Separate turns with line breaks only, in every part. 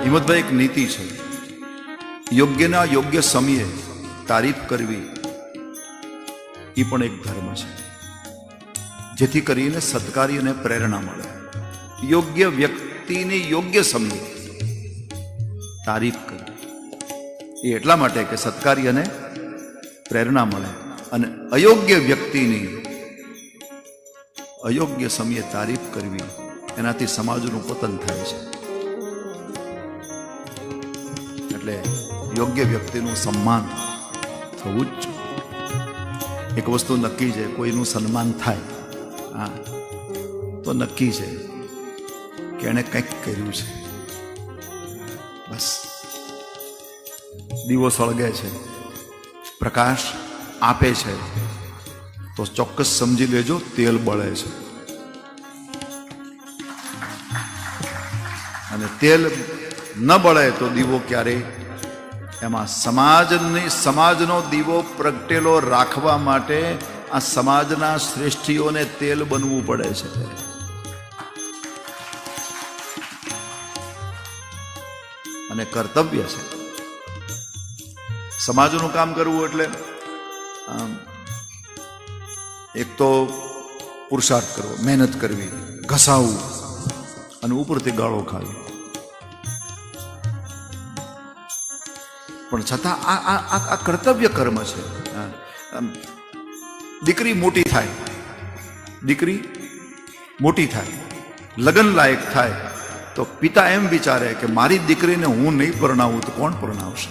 હિંમતભાઈ, એક નીતિ છે, યોગ્યના યોગ્ય સમયે તારીફ કરવી એ પણ એક ધર્મ છે, જેથી કરીને સત્કાર્યને પ્રેરણા મળે. યોગ્ય વ્યક્તિની યોગ્ય સમયે તારીફ કરવી એ એટલા માટે કે સત્કાર્યને પ્રેરણા મળે, અને અયોગ્ય વ્યક્તિની અયોગ્ય સમયે તારીફ કરવી એનાથી સમાજનું પતન થાય છે. એટલે યોગ્ય વ્યક્તિનું સન્માન થવું જ જોઈએ. એક વસ્તુ નક્કી છે, કોઈનું સન્માન થાય હા તો નક્કી છે કે એણે કંઈક કર્યું છે. બસ દીવો સળગે છે, પ્રકાશ આપે છે, તો ચોક્કસ સમજી લેજો તેલ બળે છે. અને તેલ ન બળે તો દીવો ક્યારેય એમાં સમાજનો દીવો પ્રગટેલો રાખવા માટે આ સમાજના શ્રેષ્ઠીઓને તેલ બનવું પડે છે. અને કર્તવ્ય છે સમાજનું કામ કરવું. એટલે એક તો પુરુષાર્થ કરવો, મહેનત કરવી, ઘસાવવું અને ઉપરથી ગાળો ખાવી. પણ છતાં આ કર્તવ્ય કર્મ છે. દીકરી મોટી થાય, લગ્ન લાયક થાય તો પિતા એમ વિચારે કે મારી દીકરીને હું નહીં પરણાવું તો કોણ પરણાવશે.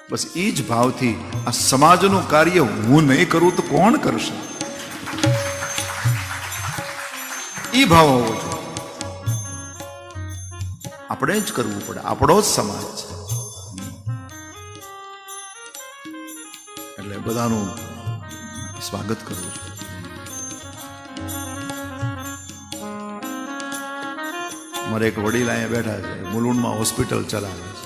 બસ એ જ ભાવથી આ સમાજનું કાર્ય હું નહીં કરું તો કોણ કરશે, એ ભાવ હોવો જોઈએ. આપણે જ કરવું પડે, આપણો જ સમાજ છે. એટલે બધાનું સ્વાગત કરવું જોઈએ. મારે એક વડીલ અહીંયા બેઠા છે, મુલુંડમાં હોસ્પિટલ ચલાવે છે,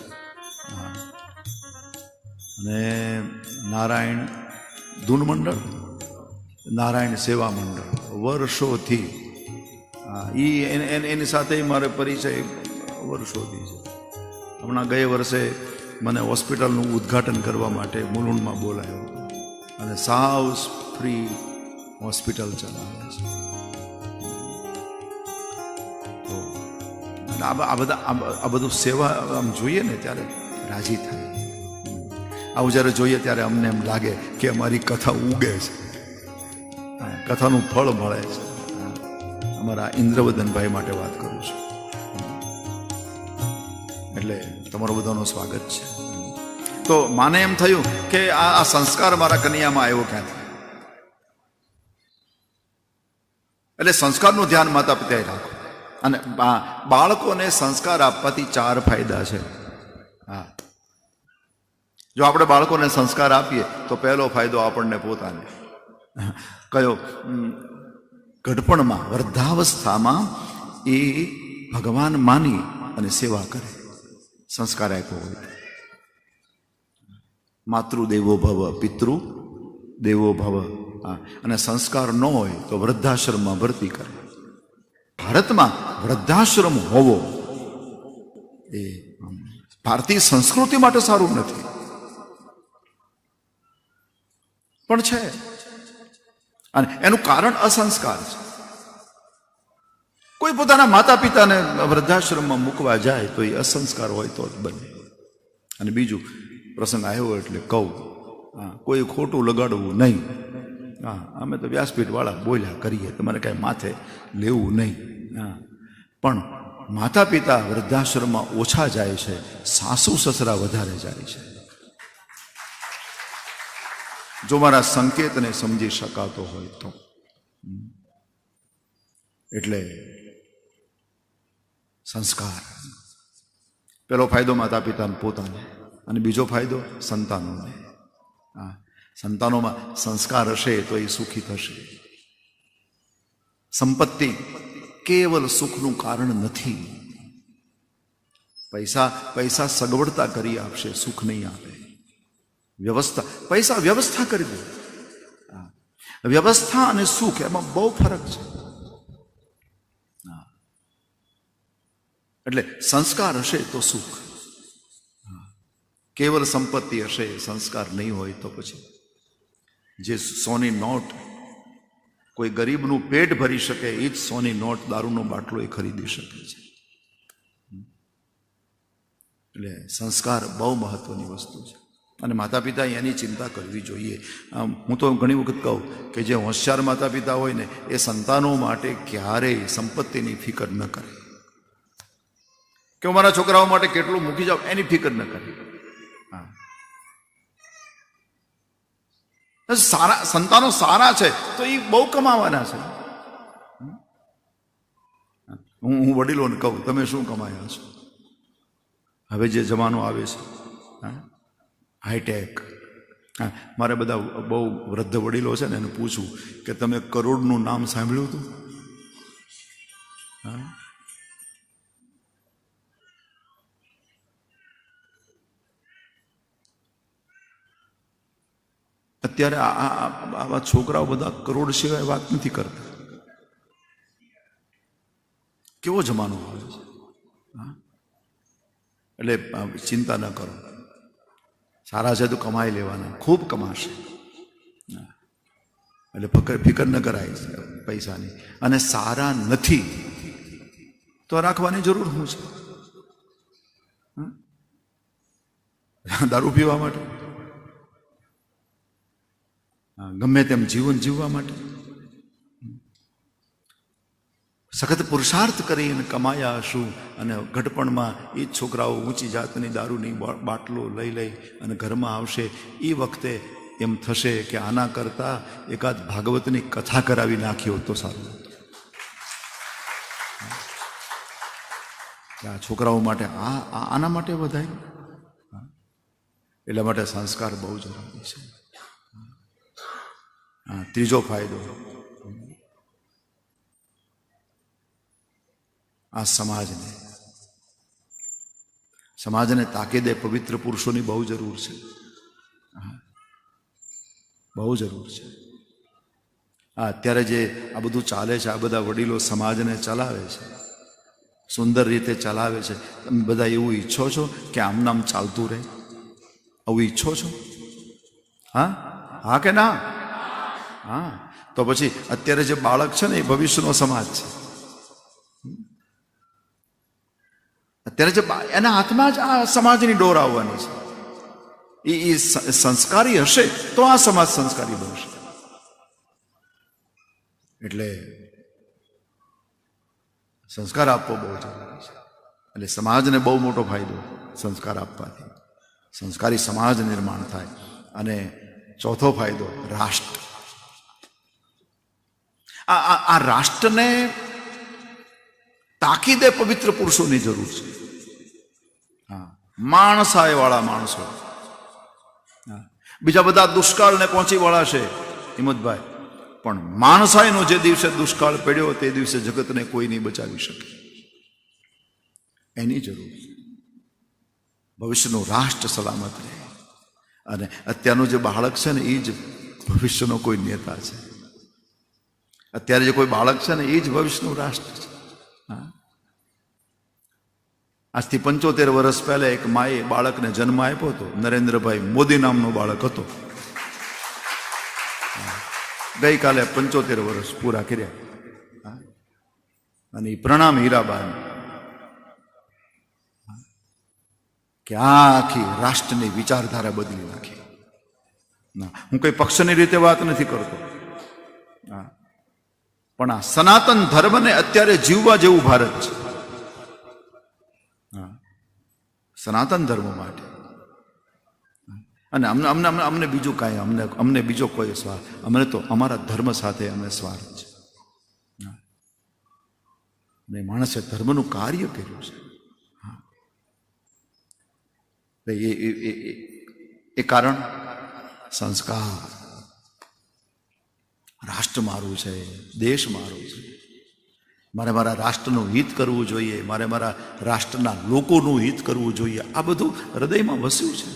અને નારાયણ ધૂન મંડળ, નારાયણ સેવા મંડળ વર્ષોથી એની સાથે મારે પરિચય વર્ષોથી છે. હમણાં ગયે વર્ષે મને હોસ્પિટલનું ઉદ્ઘાટન કરવા માટે મુલુંડમાં બોલાયો, અને સાવ ફ્રી હોસ્પિટલ ચલાવે છે. તો આ બધું સેવા આમ જોઈએ ને ત્યારે રાજી થાય. આવું જ્યારે જોઈએ ત્યારે અમને એમ લાગે કે અમારી કથા ઉગે છે, કથાનું ફળ મળે છે. અમારા ઇન્દ્રવદનભાઈ માટે વાત કરું છું. એટલે તમારો બધાનું સ્વાગત છે. તો માને એમ થયું કે આ સંસ્કાર મારા કન્યામાં આવ્યો ક્યાંથી. એટલે સંસ્કારનું ધ્યાન માતા પિતાએ રાખો. અને બાળકોને સંસ્કાર આપવાથી 4 ફાયદા છે. હા, જો આપણે બાળકોને સંસ્કાર આપીએ તો પહેલો ફાયદો આપણને પોતાને કયો, ઘડપણમાં વૃદ્ધાવસ્થામાં એ ભગવાન માની અને સેવા કરે. સંસ્કાર આપ્યો હોય. માતૃદેવો ભવ, પિતૃ દેવો ભવ. અને સંસ્કાર ન હોય તો વૃદ્ધાશ્રમમાં ભરતી કરે. ભારતમાં વૃદ્ધાશ્રમ હોવો એ ભારતીય સંસ્કૃતિ માટે સારું નથી, પણ છે. અને એનું કારણ અસંસ્કાર છે. કોઈ પોતાના માતા પિતાને વૃદ્ધાશ્રમમાં મૂકવા જાય તો એ અસંસ્કાર હોય તો જ બને. અને બીજું, પ્રસંગ આવ્યો એટલે કહું, કોઈ ખોટું લગાડવું નહીં. અમે તો વ્યાસપીઠ વાળા બોલ્યા કરીએ, તમારે કાંઈ માથે લેવું નહીં. પણ માતા પિતા વૃદ્ધાશ્રમમાં ઓછા જાય છે, સાસુ સસરા વધારે જાય છે. જો મારા સંકેતને સમજી શકાતો હોય તો. એટલે સંસ્કાર, પેલો ફાયદો માતા પિતાને પોતાને, અને બીજો ફાયદો સંતાનોને. સંતાનોમાં સંસ્કાર હશે તો એ સુખી થશે. સંપત્તિ કેવલ સુખનું કારણ નથી. પૈસા સગવડતા કરી આપશે, સુખ નહીં આપે. પૈસા વ્યવસ્થા કરી દે. વ્યવસ્થા અને સુખ એમાં બહુ ફરક છે. એટલે સંસ્કાર હશે તો સુખ. કેવલ સંપત્તિ હશે, સંસ્કાર નહીં હોય તો પછી જે સોની નોટ કોઈ ગરીબનું પેટ ભરી શકે, એ જ સોની નોટ દારૂનો બાટલો એ ખરીદી શકે છે. એટલે સંસ્કાર બહુ મહત્વની વસ્તુ છે અને માતા પિતા એની ચિંતા કરવી જોઈએ. હું તો ઘણી વખત કહું કે જે હોશિયાર માતા પિતા હોય ને એ સંતાનો માટે ક્યારેય સંપત્તિની ફિકર ન કરે, કે હું મારા છોકરાઓ માટે કેટલું મૂકી જાઉં એની ફિકર ન કરે. સારા સંતાનો સારા છે તો એ બહુ કમાવાના છે. હું વડીલોને કહું, તમે શું કમાયા છો? હવે જે જમાનો આવે છે હાઈટેક, મારે બધા બહુ વૃદ્ધ વડીલો છે ને એને પૂછું કે તમે કરોડનું નામ સાંભળ્યું હતું? અત્યારે આવા છોકરાઓ બધા કરોડ સિવાય વાત નથી કરતા. કેવો જમાનો આવે છે! એટલે ચિંતા ન કરો, સારા છે તો કમાઈ લેવાના, ખૂબ કમાશે. એટલે ફિકર ન કરાય પૈસાની. અને સારા નથી તો રાખવાની જરૂર શું છે? દારૂ પીવા માટે, ગમે તેમ જીવન જીવવા માટે? સખત પુરુષાર્થ કરીને કમાયા હશું અને ઘડપણમાં એ જ છોકરાઓ ઊંચી જાતની દારૂની બાટલો લઈ અને ઘરમાં આવશે. એ વખતે એમ થશે કે આના કરતાં એકાદ ભાગવતની કથા કરાવી નાખી હોત તો સારું હતું. આ છોકરાઓ માટે આના માટે વધાય. એટલા માટે સંસ્કાર બહુ જરૂરી છે. ત્રીજો ફાયદો, આ સમાજને તાકીદે પવિત્ર પુરુષોની બહુ જરૂર છે, બહુ જરૂર છે. અત્યારે જે આ બધું ચાલે છે, આ બધા વડીલો સમાજને ચલાવે છે, સુંદર રીતે ચલાવે છે. તમે બધા એવું ઈચ્છો છો કે આમ ચાલતું રહે? આવું ઈચ્છો છો? હા કે ના? હા, તો પછી અત્યારે જે બાળક છે ને એ ભવિષ્યનો સમાજ છે. અત્યારે જે એના હાથમાં જ આ સમાજની ડોર આવવાની છે. એ સંસ્કારી હશે તો આ સમાજ સંસ્કારી બનશે. એટલે સંસ્કાર આપવો બહુ જરૂરી છે. એટલે સમાજને બહુ મોટો ફાયદો સંસ્કાર આપવાથી, સંસ્કારી સમાજ નિર્માણ થાય. અને ચોથો ફાયદો, રાષ્ટ્ર. આ રાષ્ટ્રને તાકીદે પવિત્ર પુરુષોની જરૂર છે. માણસાય વાળા માણસો. બીજા બધા દુષ્કાળને પહોંચી વળાશે હિંમતભાઈ, પણ માણસાયનો જે દિવસે દુષ્કાળ પડ્યો તે દિવસે જગતને કોઈ નહીં બચાવી શકે. એની જરૂર છે. ભવિષ્યનું રાષ્ટ્ર સલામત રહે. અને અત્યારનું જે બાળક છે ને એ જ ભવિષ્યનો કોઈ નેતા છે. અત્યારે જે કોઈ બાળક છે ને એ જ ભવિષ્યનું રાષ્ટ્ર છે. આજથી 75 વર્ષ પહેલા એક માએ બાળકને જન્મ આપ્યો હતો. નરેન્દ્રભાઈ મોદી નામનો બાળક હતો. ગઈકાલે 75 વર્ષ પૂરા કર્યા. અને એ પ્રણામ હીરાબાન કે આખી રાષ્ટ્રની વિચારધારા બદલી નાખી. હું કઈ પક્ષની રીતે વાત નથી કરતો, પણ આ સનાતન ધર્મને અત્યારે જીવવા જેવું ભારત છે. સનાતન ધર્મ માટે. અને અમને બીજું કાંઈ, અમને બીજો કોઈ સ્વાર્થ, અમને તો અમારા ધર્મ સાથે અમે સ્વાર્થ છે. અને માણસે ધર્મનું કાર્ય કર્યું છે. એ કારણ સંસ્કાર. રાષ્ટ્ર મારું છે, દેશ મારો છે, મારે મારા રાષ્ટ્રનું હિત કરવું જોઈએ, મારે મારા રાષ્ટ્રના લોકોનું હિત કરવું જોઈએ. આ બધું હૃદયમાં વસ્યું છે.